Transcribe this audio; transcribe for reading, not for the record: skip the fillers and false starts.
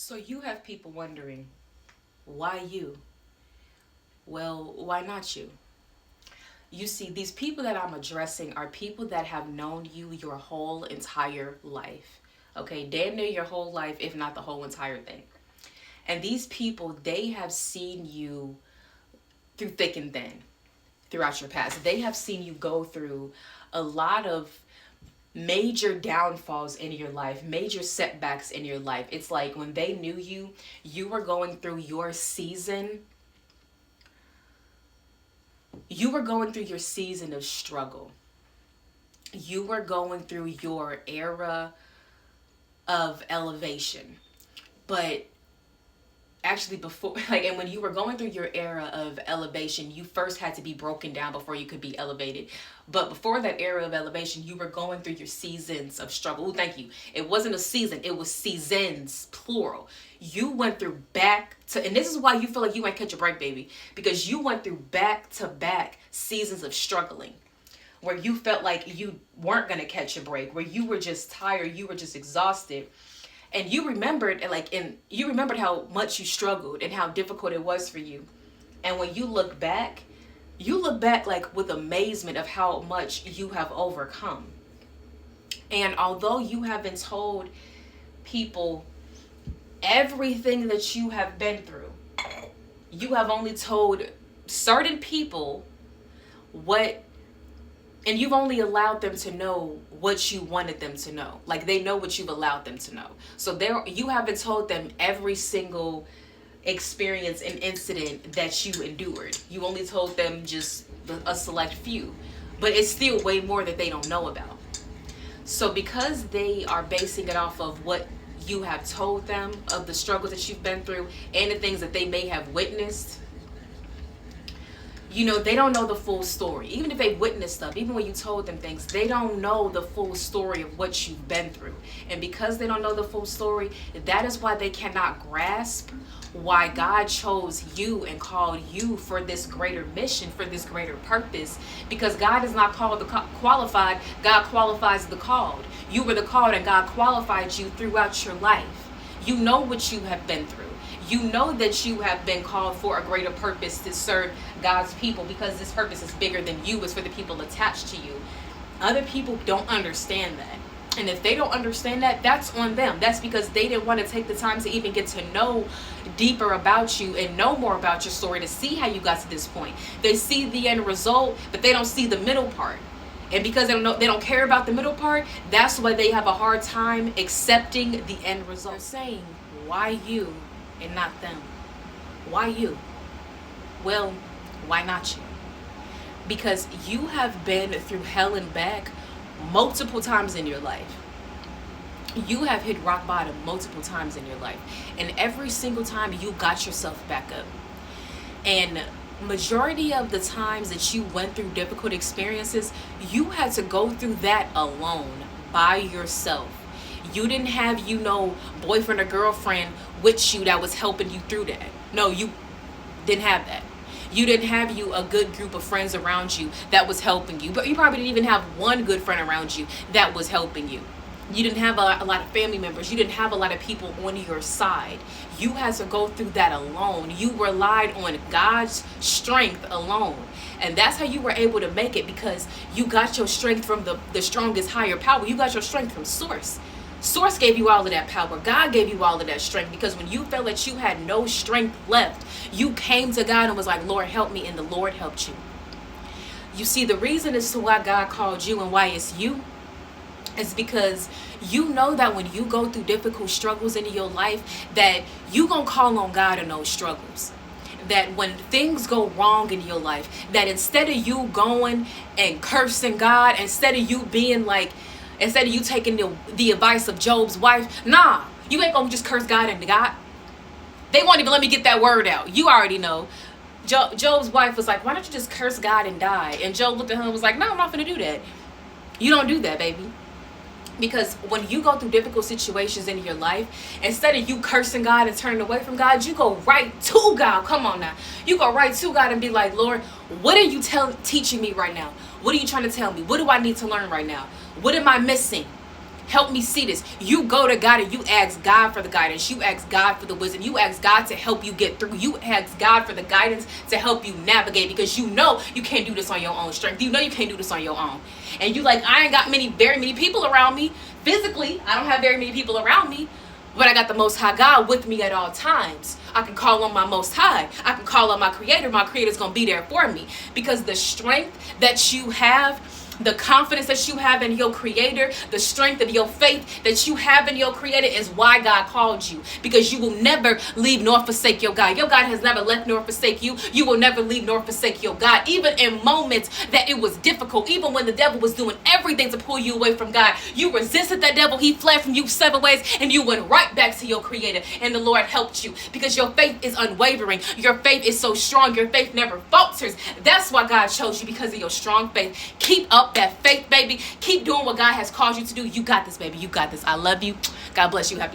So you have people wondering, why you? Well, why not you? You see, these people that I'm addressing are people that have known you your whole entire life. Okay, damn near your whole life, if not the whole entire thing. And these people, they have seen you through thick and thin throughout your past. They have seen you go through a lot of major downfalls in your life, major setbacks in your life. It's like when they knew you, you were going through your season. You were going through your season of struggle. You were going through your era of elevation. But actually before, like, and when you were going through your era of elevation, you first had to be broken down before you could be elevated. But before that era of elevation, you were going through your seasons of struggle. Ooh, thank you. It wasn't a season, it was seasons, plural. You went through back to, and this is why you feel like you might catch a break, baby, because you went through back to back seasons of struggling where you felt like you weren't going to catch a break, where you were just tired, you were just exhausted. And you remembered, and you remembered how much you struggled and how difficult it was for you. And when you look back like with amazement of how much you have overcome. And although you haven't told people everything that you have been through, you have only told certain people what, and you've only allowed them to know what you wanted them to know. Like, they know what you've allowed them to know. So you haven't told them every single experience and incident that you endured. You only told them just a select few, but it's still way more that they don't know about. So because they are basing it off of what you have told them, of the struggles that you've been through and the things that they may have witnessed, they don't know the full story. Even if they witnessed stuff, even when you told them things, they don't know the full story of what you've been through. And because they don't know the full story, that is why they cannot grasp why God chose you and called you for this greater mission, for this greater purpose. Because God is not called the qualified, God qualifies the called. You were the called and God qualified you throughout your life. You know what you have been through. You know that you have been called for a greater purpose to serve God's people, because this purpose is bigger than you. It's for the people attached to you. Other people don't understand that. And if they don't understand that, that's on them. That's because they didn't want to take the time to even get to know deeper about you and know more about your story to see how you got to this point. They see the end result, but they don't see the middle part. And because they don't care about the middle part, that's why they have a hard time accepting the end result. They're saying, why you and not them? Why you? Well, why not you? Because you have been through hell and back multiple times in your life. You have hit rock bottom multiple times in your life. And every single time you got yourself back up. And majority of the times that you went through difficult experiences, you had to go through that alone, by yourself. You didn't have, boyfriend or girlfriend with you that was helping you through that. No, you didn't have that. You didn't have a good group of friends around you that was helping you. But you probably didn't even have one good friend around you that was helping you. You didn't have a lot of family members. You didn't have a lot of people on your side. You had to go through that alone. You relied on God's strength alone. And that's how you were able to make it, because you got your strength from the strongest higher power. You got your strength from Source. Source gave you all of that power. God gave you all of that strength, because when you felt that you had no strength left, you came to God and was like, Lord, help me, and the Lord helped you. You see, the reason as to why God called you and why it's you is because you know that when you go through difficult struggles in your life, that you gonna call on God in those struggles. That when things go wrong in your life, that instead of you going and cursing God, instead of you taking the advice of Job's wife, nah, you ain't gonna just curse God and God. They won't even let me get that word out. You already know. Job's wife was like, why don't you just curse God and die? And Job looked at her and was like, no, I'm not gonna do that. You don't do that, baby. Because when you go through difficult situations in your life, instead of you cursing God and turning away from God, you go right to God. Come on now. You go right to God and be like, Lord, what are you teaching me right now? What are you trying to tell me? What do I need to learn right now? What am I missing? Help me see this. You go to God and you ask God for the guidance. You ask God for the wisdom. You ask God to help you get through. You ask God for the guidance to help you navigate, because you know you can't do this on your own strength. You know you can't do this on your own. And you like, I ain't got very many people around me. Physically, I don't have very many people around me, but I got the Most High God with me at all times. I can call on my Most High. I can call on my Creator. My Creator's going to be there for me, because the strength that you have, the confidence that you have in your Creator, the strength of your faith that you have in your Creator is why God called you, because you will never leave nor forsake your God. Your God has never left nor forsake you. You will never leave nor forsake your God. Even in moments that it was difficult, even when the devil was doing everything to pull you away from God, you resisted that devil. He fled from you 7 ways and you went right back to your Creator, and the Lord helped you because your faith is unwavering. Your faith is so strong. Your faith never falters. That's why God chose you, because of your strong faith. Keep up that faith, baby. Keep doing what God has called you to do. You got this, baby. You got this. I love you. God bless you. Happy